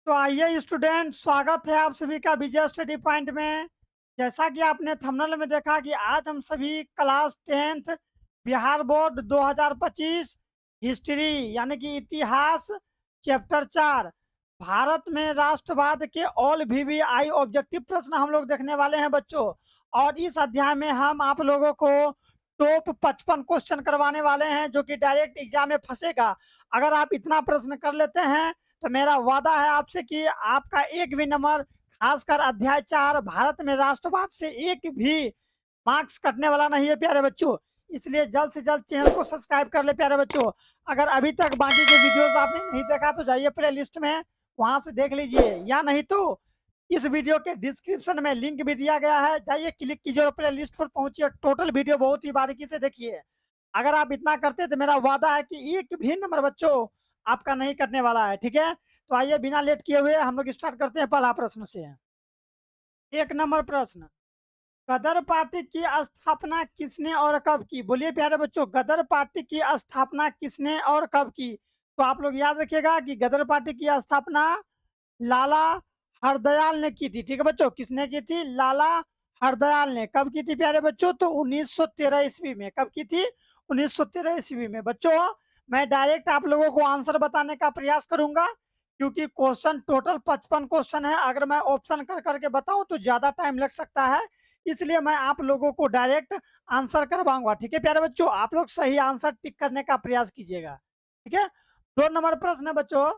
तो आइए स्टूडेंट, स्वागत है आप सभी का विजय स्टडी पॉइंट में। जैसा कि आपने थंबनेल में देखा कि आज हम सभी class 10th Bihar board 2025 history यानी कि इतिहास चैप्टर 4 भारत में राष्ट्रवाद के ऑल वीवीआई ऑब्जेक्टिव प्रश्न हम लोग देखने वाले हैं बच्चों। और इस अध्याय में हम आप लोगों को टॉप 55 क्वेश्चन करवाने वाले हैं जो कि डायरेक्ट एग्जाम में फंसेगा। अगर आप इतना प्रश्न कर लेते हैं तो मेरा वादा है आपसे कि आपका एक भी नंबर, खासकर अध्याय 4 भारत में राष्ट्रवाद से एक भी मार्क्स कटने वाला नहीं है प्यारे बच्चों। इसलिए जल्द से जल्द चैनल को सब्सक्राइब कर ले प्यारे बच्चों। अगर अभी तक बाकी के वीडियोस आपने नहीं देखा तो जाइए प्ले लिस्ट में, वहां से देख लीजिए, या नहीं तो इस वीडियो के डिस्क्रिप्शन में लिंक भी दिया गया है, जाइए क्लिक कीजिए और प्ले लिस्ट पर पहुंचिए। टोटल वीडियो बहुत ही बारीकी से देखिए। अगर आप इतना करते तो मेरा वादा है कि एक भी नंबर बच्चों आपका नहीं कटने वाला है। ठीक है, तो आइए बिना लेट किए हुए हम लोग स्टार्ट करते हैं पहला प्रश्न से। एक नंबर प्रश्न, गदर पार्टी की स्थापना किसने और कब की? बोलिए प्यारे बच्चों, गदर पार्टी की स्थापना किसने और कब की? तो आप लोग याद रखिएगा कि गदर पार्टी की स्थापना लाला हरदयाल ने की थी। ठीक है बच्चों, किसने की थी? लाला हरदयाल ने। कब की थी प्यारे बच्चों? तो 1913 ईस्वी में। कब की थी? 1913 ईस्वी में। बच्चों, मैं डायरेक्ट आप लोगों को आंसर बताने का प्रयास करूंगा क्योंकि क्वेश्चन टोटल 55 क्वेश्चन है। अगर मैं ऑप्शन कर करके बताऊं तो ज्यादा टाइम लग सकता है, इसलिए मैं आप लोगों को डायरेक्ट आंसर करवाऊंगा। ठीक है प्यारे बच्चों, आप लोग सही आंसर टिक करने का प्रयास कीजिएगा। ठीक है, 2 नंबर प्रश्न है बच्चों,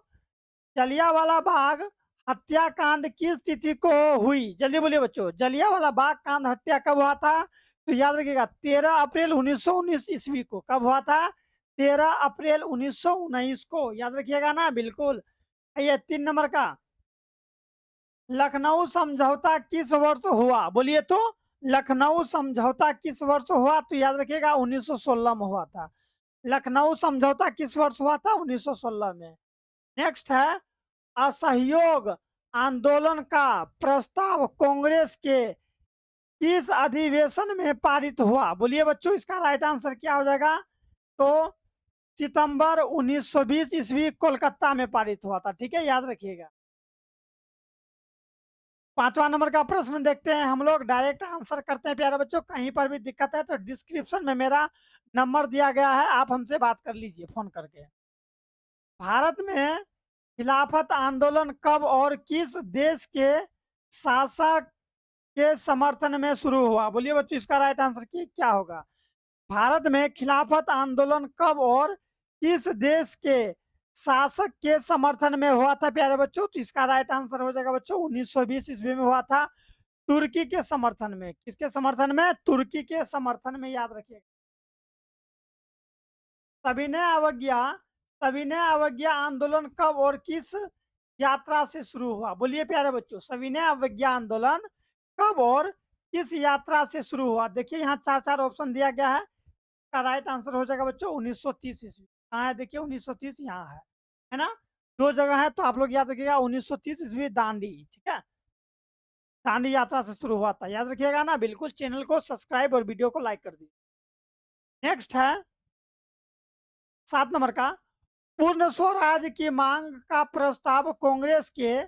जलियांवाला बाग हत्याकांड किस तिथि को हुई? जल्दी बोलिए बच्चों, जलियांवाला बाग कांड हत्या कब हुआ था? तो याद रखिएगा 13 अप्रैल 1919 ईस्वी को। कब हुआ था? 13 अप्रैल 1919 को। याद रखिएगा ना, बिल्कुल। ये 3 नंबर का, लखनऊ समझौता किस वर्ष हुआ? बोलिए तो, लखनऊ समझौता किस वर्ष हुआ? तो याद रखिएगा 1916 में हुआ था। लखनऊ समझौता किस वर्ष हुआ था? 1916 में। नेक्स्ट है, असहयोग आंदोलन का प्रस्ताव कांग्रेस के किस अधिवेशन में पारित हुआ? बोलिए बच्चों, इसका राइट आंसर क्या हो जाएगा? तो सितंबर 1920 ईस्वी कोलकाता में पारित हुआ था। ठीक है, याद रखिएगा। 5वां नंबर का प्रश्न देखते हैं हम लोग, डायरेक्ट आंसर करते हैं प्यारे बच्चों। कहीं पर भी दिक्कत है तो डिस्क्रिप्शन में मेरा नंबर दिया गया है, आप हमसे बात कर लीजिए फोन करके। भारत में खिलाफत आंदोलन कब और किस देश के शासक के समर्थन में शुरू हुआ? बोलिए बच्चों, इसका राइट आंसर की क्या होगा? भारत में खिलाफत आंदोलन कब और किस देश के शासक के समर्थन में हुआ था प्यारे बच्चों? तो इसका राइट आंसर हो जाएगा बच्चों 1920 ईस्वी में हुआ था, तुर्की के समर्थन में। किसके समर्थन में? तुर्की के समर्थन में, याद रखिएगा। सविनय अवज्ञा सविनय अवज्ञा आंदोलन कब और किस यात्रा से शुरू हुआ? बोलिए प्यारे बच्चों, सविनय अवज्ञा आंदोलन कब और किस यात्रा से शुरू हुआ? देखिए यहाँ चार चार ऑप्शन दिया गया है, का राइट आंसर हो जाएगा बच्चों 1930 ईस्वी। कहाँ है? देखिए 1930 यहाँ है ना। दो जगह है तो आप लोग याद रखिएगा 1930 ईस्वी दांडी। ठीक है, दांडी यात्रा से शुरू हुआ था, याद रखिएगा ना, बिल्कुल। चैनल को सब्सक्राइब और वीडियो को लाइक कर दीजिए। नेक्स्ट है 7 नंबर का, पूर्ण स्वराज की मांग का प्रस्ताव कांग्रेस के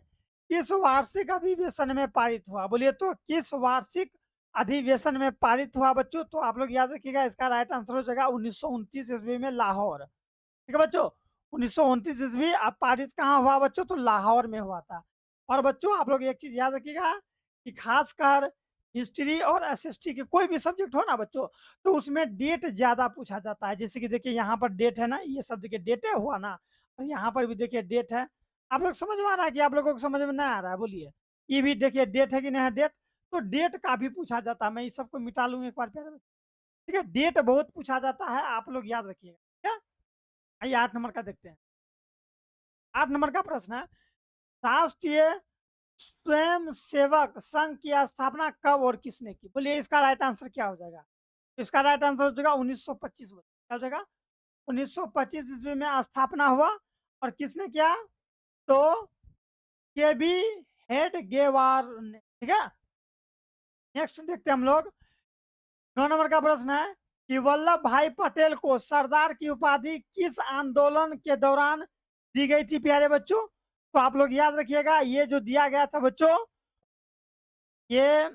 किस वार्षिक अधिवेशन में पारित हुआ? बोलिए तो, किस वार्षिक अधिवेशन में पारित हुआ बच्चों? तो आप लोग याद रखिएगा, इसका राइट आंसर हो जाएगा 1929 ईस्वी में, लाहौर। ठीक है बच्चों, 1929 ईस्वी। अब पारित कहाँ हुआ बच्चों? तो लाहौर में हुआ था। और बच्चों आप लोग एक चीज याद रखिएगा कि खासकर हिस्ट्री और एसएसटी के कोई भी सब्जेक्ट हो ना बच्चों, तो उसमें डेट ज्यादा पूछा जाता है। जैसे कि देखिए यहाँ पर डेट है ना, ये सब देखिए डेट हुआ ना, और यहाँ पर भी देखिए डेट है। आप लोग समझ में आ रहा है कि आप लोगों को समझ में नहीं आ रहा है? बोलिए, ये भी देखिए डेट है कि नहीं है डेट? तो डेट काफी पूछा जाता है। मैं इस सबको मिटा लूँ एक बार प्यारे बच्चों। ठीक है, डेट बहुत पूछा जाता है, आप लोग याद रखिएगा। ठीक है, आइए 8 नंबर का देखते हैं। 8 नंबर का प्रश्न है, राष्ट्रीय स्वयं सेवक संघ की स्थापना कब और किसने की? बोलिए, इसका राइट आंसर क्या हो जाएगा? इसका राइट आंसर हो जाएगा 1925 में। क्या हो जाएगा? 1925 ईस्वी में स्थापना हुआ। और किसने किया? तो के बी हेड गेवार ने। ठीक है, नेक्स्ट देखते हैं हम लोग। 9 नंबर का प्रश्न है कि वल्लभ भाई पटेल को सरदार की उपाधि किस आंदोलन के दौरान दी गई थी प्यारे बच्चों? तो आप लोग याद रखिएगा, ये जो दिया गया था बच्चों, ये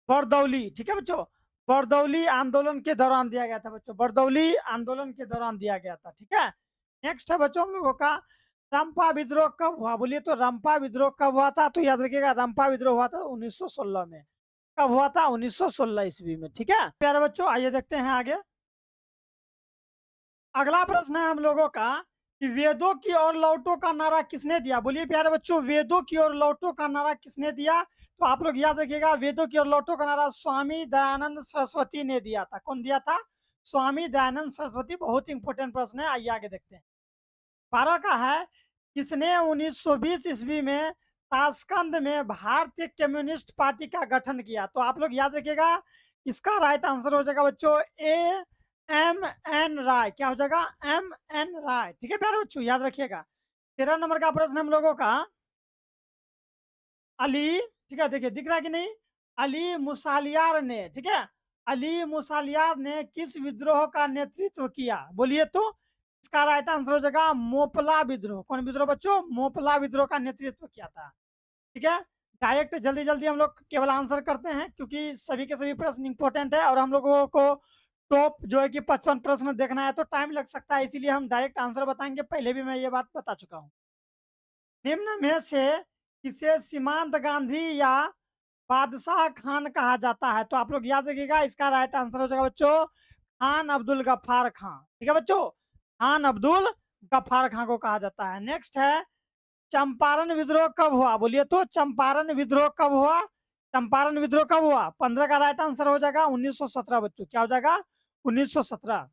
बरदौली, ठीक है बच्चों, बरदौली आंदोलन के दौरान दिया गया था बच्चों, बरदौली आंदोलन के दौरान दिया गया था, ठीक है। नेक्स्ट है बच्चों हम लोगों का, रंपा विद्रोह कब हुआ? बोलिए तो रंपा विद्रोह कब हुआ था? तो याद रखिएगा, रंपा विद्रोह हुआ था 1916 में। कब हुआ था? 1916 ईस्वी में, ठीक है प्यारे बच्चों। आइए देखते हैं आगे। अगला प्रश्न है हम लोगों का कि वेदों की ओर लौटो का नारा किसने दिया? बोलिए प्यारे बच्चों, वेदों की ओर लौटो का नारा किसने दिया? तो आप लोग याद रखिएगा, वेदों की ओर लौटो का नारा स्वामी दयानंद सरस्वती ने दिया था। कौन दिया था? स्वामी दयानंद सरस्वती। बहुत इंपॉर्टेंट प्रश्न है, आइए आगे देखते हैं। 12 का है, किसने 1920 ईस्वी में ताशकंद में भारतीय कम्युनिस्ट पार्टी का गठन किया? तो आप लोग याद रखिएगा, इसका राइट आंसर हो जाएगा बच्चों ए एम एन राय। क्या हो जाएगा? एम एन राय, ठीक है प्यारे बच्चों, याद रखिएगा। 13 नंबर का प्रश्न हम लोगों का, अली, ठीक है, देखिए दिख रहा है कि नहीं, अली मुसालियार ने, ठीक है, अली मुसालियार ने किस विद्रोह का नेतृत्व किया? बोलिए तो इसका राइट आंसर हो जाएगा मोपला विद्रोह। कौन विद्रोह बच्चों? मोपला विद्रोह का नेतृत्व किया था, ठीक है। डायरेक्ट जल्दी जल्दी हम लोग केवल आंसर करते हैं, क्योंकि सभी के सभी प्रश्न इंपॉर्टेंट है और हम लोगों को टॉप जो है कि 55 प्रश्न देखना है, तो टाइम लग सकता है, इसीलिए हम डायरेक्ट आंसर बताएंगे। पहले भी मैं ये बात बता चुका हूँ। निम्न में से किसे सीमांत गांधी या बादशाह खान कहा जाता है? तो आप लोग याद रखिएगा, इसका राइट आंसर हो जाएगा बच्चों खान अब्दुल गफ्फार खान, ठीक है बच्चों, खान अब्दुल गफ्फार खान को कहा जाता है। नेक्स्ट है, चंपारण विद्रोह कब हुआ? बोलिए तो चंपारण विद्रोह कब हुआ? चंपारण विद्रोह कब हुआ? 15 का राइट आंसर हो जाएगा 1917 बच्चों। क्या हो जाएगा? 1917।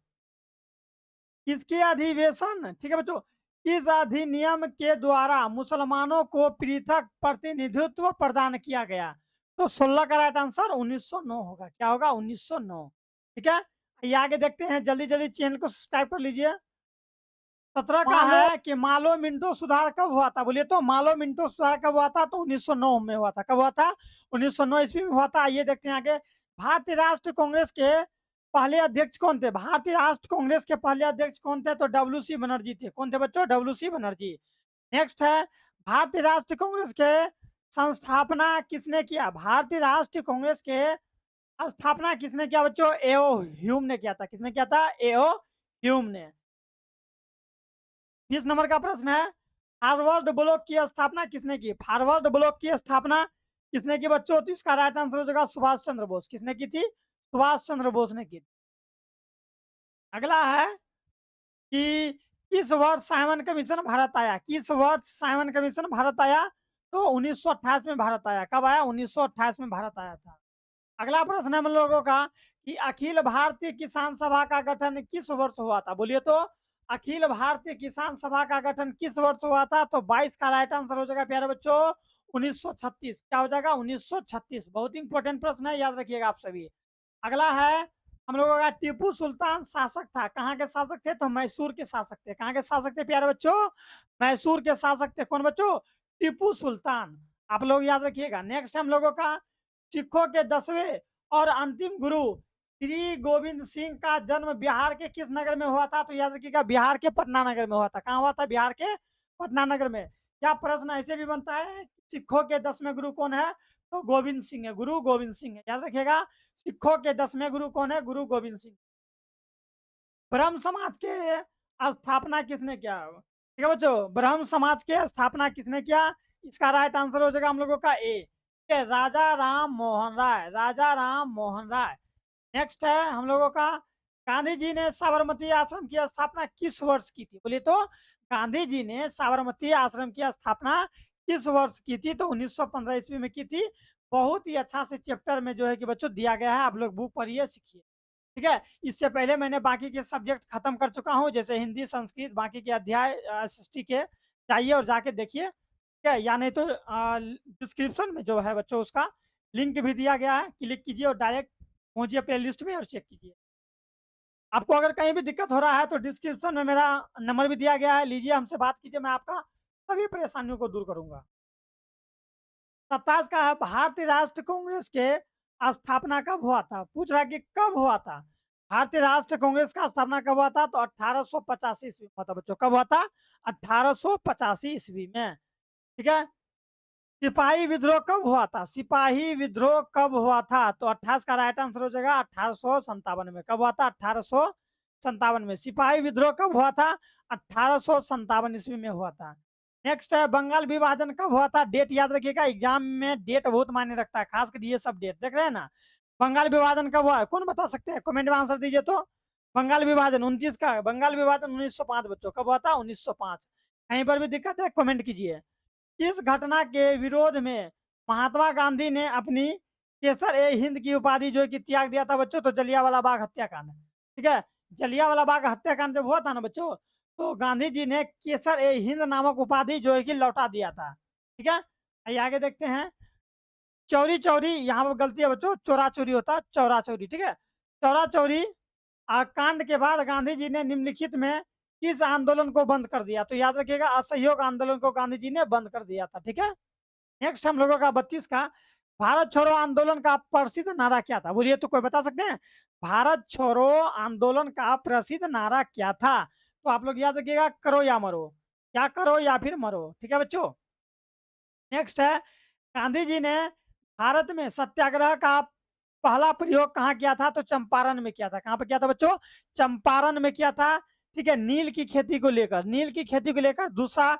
किसके अधिवेशन, ठीक है बच्चों, किस अधिनियम के द्वारा मुसलमानों को पृथक प्रतिनिधित्व प्रदान किया गया? तो 16 का राइट आंसर 1909 होगा। क्या होगा? 1909, ठीक है। ये आगे देखते हैं, जल्दी जल्दी चैनल को सब्सक्राइब कर लीजिए। 17 का है कि मालो मिंटो सुधार कब हुआ था? बोलिए तो मालो मिंटो सुधार कब हुआ था? तो 1909 में हुआ था। कब हुआ था? 1909 ईस्वी में हुआ था। आइए देखते हैं आगे। भारतीय राष्ट्रीय कांग्रेस के पहले अध्यक्ष कौन थे? भारतीय राष्ट्र कांग्रेस के पहले अध्यक्ष कौन थे? तो डब्ल्यू.सी. बनर्जी थे। कौन थे बच्चों? डब्ल्यू.सी. बनर्जी। नेक्स्ट है, भारतीय राष्ट्रीय कांग्रेस के संस्थापना किसने किया? भारतीय राष्ट्रीय कांग्रेस के स्थापना किसने किया बच्चों? एओ ह्यूम ने किया था। किसने किया था? एओ ह्यूम ने। 20 नंबर का प्रश्न है, हार्वर्ड ब्लॉक की स्थापना किसने की? हार्वर्ड ब्लॉक की स्थापना किसने की बच्चों? तो इसका राइट आंसर हो जाएगा सुभाष चंद्र बोस। किसने की थी? सुभाष चंद्र बोस ने की। अगला है कि किस वर्ष साइमन कमीशन भारत आया? किस वर्ष साइमन कमीशन भारत आया? तो 1928 में भारत आया। कब आया? 1928 में भारत आया था। अगला प्रश्न है हम लोगों का कि अखिल भारतीय किसान सभा का गठन किस वर्ष हुआ था? बोलिए तो अखिल भारतीय किसान सभा का गठन किस वर्ष हुआ था? तो 22 का राइट आंसर हो जाएगा प्यारे बच्चों 1936। क्या हो जाएगा? 1936। बहुत इंपॉर्टेंट प्रश्न है, याद रखिएगा आप सभी। अगला है हम लोगों का, टीपू सुल्तान शासक था, कहाँ के शासक थे? तो मैसूर के शासक थे। कहाँ के शासक थे प्यारे बच्चों? मैसूर के शासक थे। कौन बच्चों? टीपू सुल्तान। आप लोग याद रखिएगा। नेक्स्ट हम लोगों का, सिखों के 10वें और अंतिम गुरु श्री गोविंद सिंह का जन्म बिहार के किस नगर में हुआ था? तो याद रखिएगा, बिहार के पटना नगर में हुआ था। कहाँ हुआ था? बिहार के पटना नगर में। क्या प्रश्न ऐसे भी बनता है, सिखों के 10वें गुरु कौन है? तो गोविंद सिंह है, गुरु गोविंद सिंह है। याद रखिएगा, सिखों के 10वें गुरु कौन है? गुरु गोविंद सिंह। ब्रह्म समाज के स्थापना किसने किया? ठीक है बच्चों, ब्रह्म समाज के स्थापना किसने किया? इसका राइट आंसर हो जाएगा हम लोगों का ए, राजा राम मोहन राय। राजा राम मोहन राय। नेक्स्ट है हम लोगों का, गांधी जी ने साबरमती आश्रम की स्थापना किस वर्ष की थी? बोलिए तो गांधी जी ने साबरमती आश्रम की स्थापना किस वर्ष की थी? तो 1915 ईस्वी में की थी। बहुत ही अच्छा से चैप्टर में जो है कि बच्चों दिया गया है, आप लोग बुक पढ़िए, सीखिए, ठीक है। इससे पहले मैंने बाकी के सब्जेक्ट खत्म कर चुका हूँ, जैसे हिंदी, संस्कृत, बाकी के अध्याय एसएसटी के जाइए और जाके देखिए, ठीक है। या नहीं तो डिस्क्रिप्शन में जो है बच्चों उसका लिंक भी दिया गया है, क्लिक कीजिए और डायरेक्ट पहुंचिए प्ले लिस्ट में और चेक कीजिए। आपको अगर कहीं भी दिक्कत हो रहा है तो डिस्क्रिप्शन में मेरा नंबर भी दिया गया है, लीजिए, हमसे बात कीजिए, मैं आपका सभी परेशानियों को दूर करूंगा। 27 का है, भारतीय राष्ट्र कांग्रेस के स्थापना कब हुआ था? पूछ रहा है कि कब हुआ था भारतीय राष्ट्र कांग्रेस का स्थापना कब हुआ था? तो 1885 ईस्वी में हुआ था बच्चों। कब हुआ था? 1885 ईस्वी में। ठीक है। सिपाही विद्रोह कब हुआ था? सिपाही विद्रोह कब हुआ था? तो 28 का राइट आंसर हो जाएगा 1857 में। कब हुआ था? 1857 में। सिपाही विद्रोह कब हुआ था? 1857 ईस्वी में हुआ था। नेक्स्ट है, बंगाल विभाजन कब हुआ था? डेट याद रखिएगा, एग्जाम में डेट बहुत मायने रखता है, खासकर ये सब डेट देख रहे हैं ना। बंगाल विभाजन कब हुआ है? कौन बता सकते हैं? कमेंट में आंसर दीजिए तो। बंगाल विभाजन 29 का, बंगाल विभाजन 1905 बच्चों। कब हुआ था? 1905। कहीं पर भी दिक्कत है कमेंट कीजिए। इस घटना के विरोध में महात्मा गांधी ने अपनी केसर ए हिंद की उपाधि जो है कि त्याग दिया था बच्चों। तो जलियांवाला बाग हत्याकांड, ठीक है। जलियांवाला बाग हत्याकांड जब हुआ था ना बच्चों, तो गांधी जी ने केसर ए हिंद नामक उपाधि जो है कि लौटा दिया था, ठीक है। आइए आगे देखते हैं। चौरी चौरी, यहाँ पर गलती है बच्चों, चौरा चोरी होता, चौरा चौरी, ठीक है। चौरा चौरी कांड के बाद गांधी जी ने निम्नलिखित में किस आंदोलन को बंद कर दिया? तो याद रखिएगा, असहयोग आंदोलन को गांधी जी ने बंद कर दिया था, ठीक है। नेक्स्ट हम लोगों का 32 का, भारत छोड़ो आंदोलन का प्रसिद्ध नारा क्या था? बोलिए तो, कोई बता सकते हैं? भारत छोड़ो आंदोलन का प्रसिद्ध नारा क्या था? तो आप लोग याद रखिएगा, करो या मरो, क्या करो या फिर मरो, ठीक है बच्चों। नेक्स्ट है, गांधी जी ने भारत में सत्याग्रह का पहला प्रयोग कहाँ किया था? तो चंपारण में किया था। कहाँ पर किया था बच्चों? चंपारण में किया था, ठीक है। नील की खेती को लेकर, नील की खेती को लेकर। दूसरा,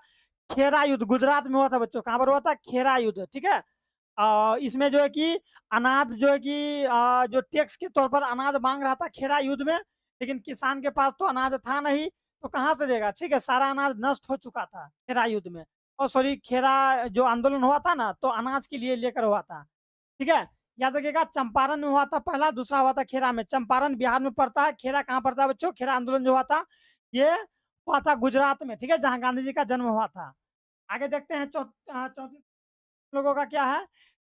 खेरा युद्ध गुजरात में हुआ था बच्चों। कहाँ पर हुआ था? खेरा युद्ध, ठीक है। इसमें जो है कि अनाज जो है कि जो टैक्स के तौर पर अनाज मांग रहा था खेरा युद्ध में, लेकिन किसान के पास तो अनाज था नहीं, तो कहाँ से देगा, ठीक है। सारा अनाज नष्ट हो चुका था खेरा युद्ध में। और सॉरी, खेरा जो आंदोलन हुआ था ना, तो अनाज के लिए लेकर हुआ था, ठीक है। याद रखिएगा, चंपारण में हुआ था पहला, दूसरा हुआ था खेरा में। चंपारण बिहार में पड़ता है, खेरा कहाँ पड़ता है बच्चों? खेरा आंदोलन जो हुआ था, ये हुआ था गुजरात में, ठीक है, जहाँ गांधी जी का जन्म हुआ था। आगे देखते हैं। 34 लोगों का क्या है?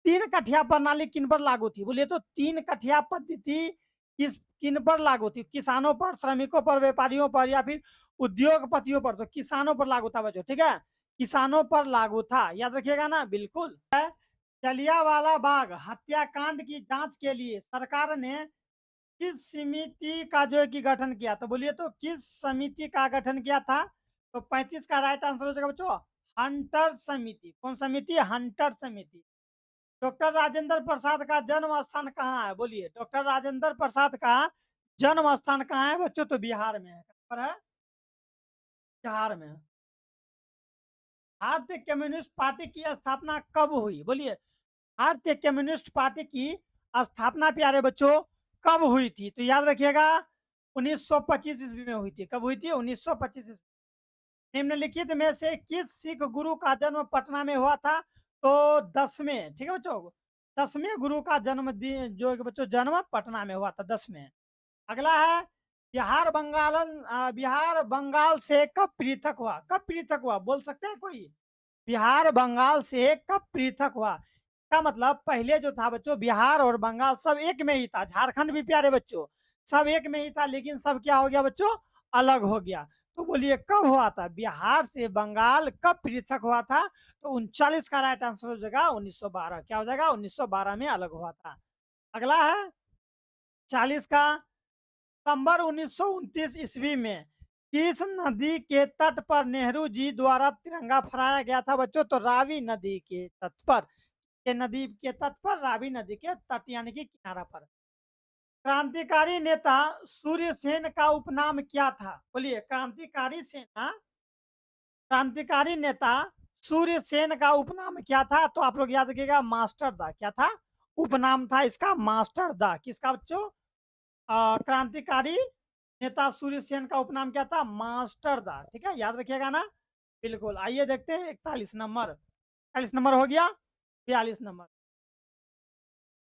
तीन कठिया प्रणाली किन पर लागू थी? बोलिए तो, तीन कठिया पद्धति किन पर लागू थी? किसानों पर, श्रमिकों पर, व्यापारियों पर, या फिर उद्योगपतियों पर? तो किसानों पर लागू था बच्चों, ठीक है। किसानों पर लागू था, याद रखिएगा ना, बिल्कुल। जलियांवाला बाग हत्याकांड की जांच के लिए सरकार ने किस समिति का जो है कि गठन किया? तो बोलिए तो, किस समिति का गठन किया था? तो 35 का राइट आंसर हो जाएगा बच्चों, हंटर समिति। कौन समिति? हंटर समिति। डॉक्टर राजेंद्र प्रसाद का जन्म स्थान कहाँ है? बोलिए, डॉक्टर राजेंद्र प्रसाद का जन्म स्थान कहाँ है बच्चों? तो बिहार में है। कहाँ पर है? बिहार में। भारतीय कम्युनिस्ट पार्टी की स्थापना कब हुई? बोलिए, भारतीय कम्युनिस्ट पार्टी की स्थापना प्यारे बच्चों कब हुई थी? तो याद रखिएगा, 1925 ईस्वी में हुई थी। कब हुई थी? 1925 ईस्वी। निम्नलिखित में से किस सिख गुरु का जन्म पटना में हुआ था? तो 10वें, ठीक है बच्चों, 10वें गुरु का जन्म जो है कि बच्चों जन्म पटना में हुआ था, 10वें। अगला है, बिहार बंगाल से कब पृथक हुआ? कब पृथक हुआ बोल सकते हैं कोई? बिहार बंगाल से कब पृथक हुआ? का मतलब, पहले जो था बच्चों, बिहार और बंगाल सब एक में ही था। झारखंड भी प्यारे बच्चों सब एक में ही था, लेकिन सब क्या हो गया बच्चों? अलग हो गया। तो बोलिए, कब हुआ था बिहार से बंगाल, कब पृथक हुआ था? तो 39 का राइट आंसर हो जाएगा 1912। क्या हो जाएगा? 1912 में अलग हुआ था। अगला है 40 का, सितंबर 1929 ईस्वी में किस नदी के तट पर नेहरू जी द्वारा तिरंगा फहराया गया था बच्चों? तो रावी नदी के तट पर, के नदी के तट पर, रावी नदी के तट यानी कि किनारा पर। क्रांतिकारी नेता सूर्य सेन का उपनाम क्या था? बोलिए, क्रांतिकारी नेता सूर्य सेन का उपनाम क्या था? तो आप लोग याद रखिएगा, मास्टर दा। क्या था? उपनाम था इसका मास्टर दा। किसका बच्चों? क्रांतिकारी नेता सूर्य सेन का उपनाम क्या था? मास्टर दा, ठीक है, याद रखिएगा ना, बिल्कुल। आइए देखते हैं 41 नंबर, 41 नंबर हो गया। 42 नंबर,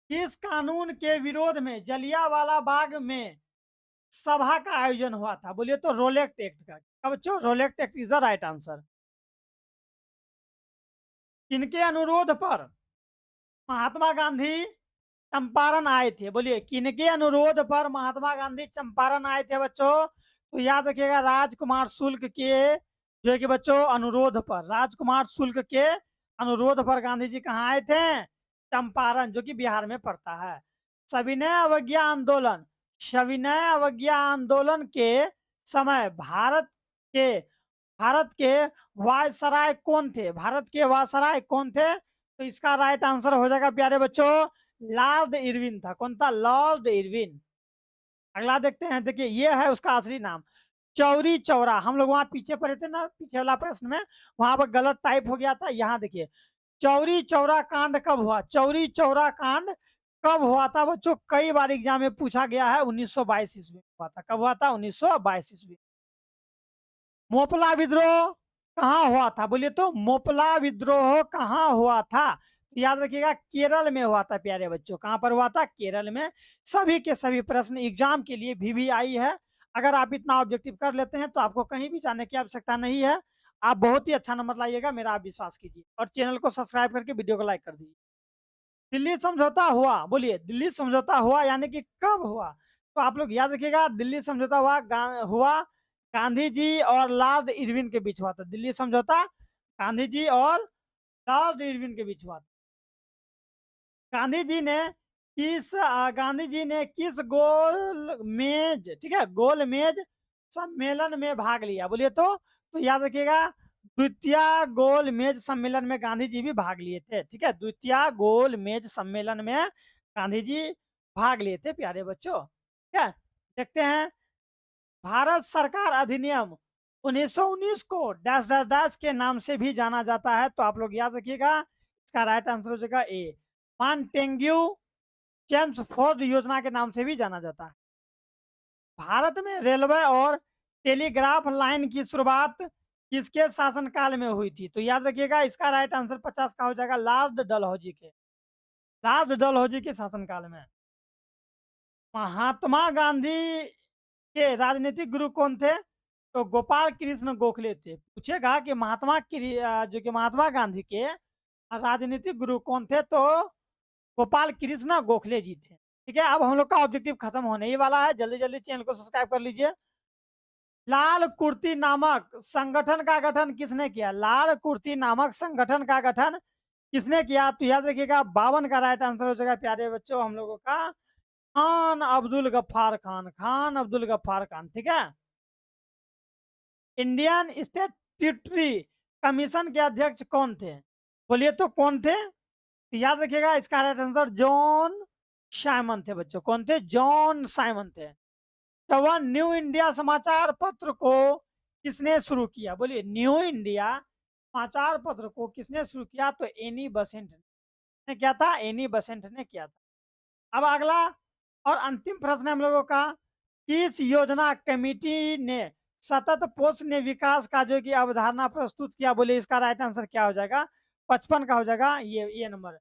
किस कानून के विरोध में जलियांवाला बाग में सभा का आयोजन हुआ था? बोलिए तो, रोलेक्ट एक्ट का। क्या बच्चों? रोलेक्ट act is the right answer. किनके अनुरोध पर महात्मा गांधी चंपारण आए थे? बोलिए, किनके अनुरोध पर महात्मा गांधी चंपारण आए थे बच्चों? तो याद रखिएगा, राजकुमार शुल्क के जो है कि बच्चों अनुरोध पर, राजकुमार शुल्क के अनुरोध पर गांधी जी कहाँ आए थे? चंपारण, जो कि बिहार में पड़ता है। सविनय अवज्ञा आंदोलन, सविनय अवज्ञा आंदोलन के समय के भारत के वायसराय कौन थे? भारत के वायसराय कौन थे? तो इसका राइट आंसर हो जाएगा प्यारे बच्चों, लॉर्ड इरविन था। कौन था? Lord Irwin. अगला देखते हैं, देखिए ये है उसका असली नाम, चौरी चौरा। हम लोग वहां पीछे पढ़े थे ना, पीछे वाला प्रश्न में, वहां पर गलत टाइप हो गया था। यहाँ देखिए, चौरी चौरा कांड कब हुआ? चौरी चौरा कांड कब हुआ था बच्चों? कई बार एग्जाम में पूछा गया है। 1922 ईस्वी में हुआ था। कब हुआ था? 1922 ईस्वी। मोपला विद्रोह कहाँ हुआ था? बोलिए तो, मोपला विद्रोह कहाँ हुआ था? तो याद रखिएगा, केरल में हुआ था प्यारे बच्चों। कहाँ पर हुआ था? केरल में। सभी के सभी प्रश्न एग्जाम के लिए भी आई है। अगर आप इतना ऑब्जेक्टिव कर लेते हैं तो आपको कहीं भी जाने की आवश्यकता नहीं है। आप बहुत ही अच्छा नंबर लाइएगा, मेरा आप विश्वास कीजिए। और चैनल को सब्सक्राइब करके वीडियो को लाइक कर दीजिए। दिल्ली समझौता हुआ, बोलिए, दिल्ली समझौता हुआ यानी कि कब हुआ? तो आप लोग याद रखिएगा, दिल्ली समझौता हुआ गांधी जी और लॉर्ड इरविन के बीच हुआ था। दिल्ली समझौता गांधी जी और लॉर्ड इरविन के बीच हुआ था। गांधी जी ने गांधी जी ने किस गोल मेज, ठीक है, गोल मेज सम्मेलन में भाग लिया? बोलिए तो याद रखिएगा, द्वितीय गोल मेज सम्मेलन में गांधी जी भी भाग लिए थे। ठीक है, द्वितीय गोल मेज सम्मेलन में गांधी जी भाग लिए थे प्यारे बच्चों। ठीक है, देखते हैं, भारत सरकार अधिनियम 1919 को डैश डैश डैश के नाम से भी जाना जाता है। तो आप लोग याद रखिएगा, इसका राइट आंसर हो जाएगा ए, मॉन्टेग्यू चेम्सफोर्ड योजना के नाम से भी जाना जाता है। भारत में रेलवे और टेलीग्राफ लाइन की शुरुआत किसके शासनकाल में हुई थी? तो याद रखिएगा, इसका राइट आंसर 50 का हो जाएगा, लॉर्ड डलहौजी के, लॉर्ड डलहौजी के शासनकाल में। महात्मा गांधी के राजनीतिक गुरु कौन थे? तो गोपाल कृष्ण गोखले थे। पूछेगा कि जो कि महात्मा गांधी के राजनीतिक गुरु कौन थे? तो गोपाल कृष्ण गोखले जी थे। ठीक है, अब हम लोग का ऑब्जेक्टिव खत्म होने ही वाला है। जल्दी जल्दी चैनल को सब्सक्राइब कर लीजिए। लाल कुर्ती नामक संगठन का गठन किसने किया? लाल कुर्ती नामक संगठन का गठन किसने किया? तो याद रखिएगा, 52 का राइट आंसर हो जाएगा प्यारे बच्चों हम लोगों का, खान अब्दुल गफ्फार खान, खान अब्दुल गफ्फार खान। ठीक है, इंडियन स्टैट्यूटरी कमीशन के अध्यक्ष कौन थे? बोलिए तो कौन थे? तो याद रखिएगा, इसका राइट आंसर जॉन साइमन थे बच्चों। कौन थे? जॉन साइमन थे। तो वह न्यू इंडिया समाचार पत्र को किसने शुरू किया? बोलिए, न्यू इंडिया समाचार पत्र को किसने शुरू किया? तो एनी बसेंट ने किया था, एनी बसेंट ने किया था। अब अगला और अंतिम प्रश्न हम लोगों का, किस योजना कमेटी ने सतत पोषण विकास का जो कि अवधारणा प्रस्तुत किया? बोले, इसका राइट आंसर क्या हो जाएगा? 55 का हो जाएगा, ये नंबर,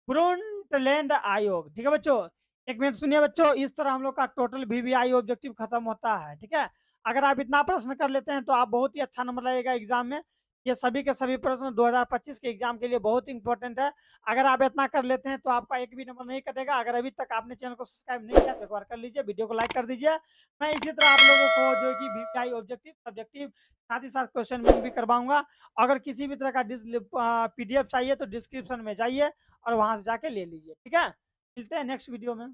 ब्रुंटलैंड आयोग। ठीक है बच्चों, एक मिनट सुनिए बच्चों, इस तरह हम लोग का टोटल VVI ऑब्जेक्टिव खत्म होता है। ठीक है, अगर आप इतना प्रश्न कर लेते हैं तो आप बहुत ही अच्छा नंबर लाइएगा एग्जाम में। ये सभी के सभी प्रश्न 2025 के एग्जाम के लिए बहुत इंपॉर्टेंट है। अगर आप इतना कर लेते हैं तो आपका एक भी नंबर नहीं कटेगा। अगर अभी तक आपने चैनल को सब्सक्राइब नहीं किया तो एक बार कर लीजिए, वीडियो को लाइक कर दीजिए। मैं इसी तरह आप लोगों को जो कि VVI ऑब्जेक्टिव, सब्जेक्टिव, साथ ही साथ क्वेश्चन बैंक भी करवाऊंगा। अगर किसी भी तरह का PDF चाहिए तो डिस्क्रिप्शन में जाइए और वहां से जाके ले लीजिए। ठीक है, मिलते हैं नेक्स्ट वीडियो में।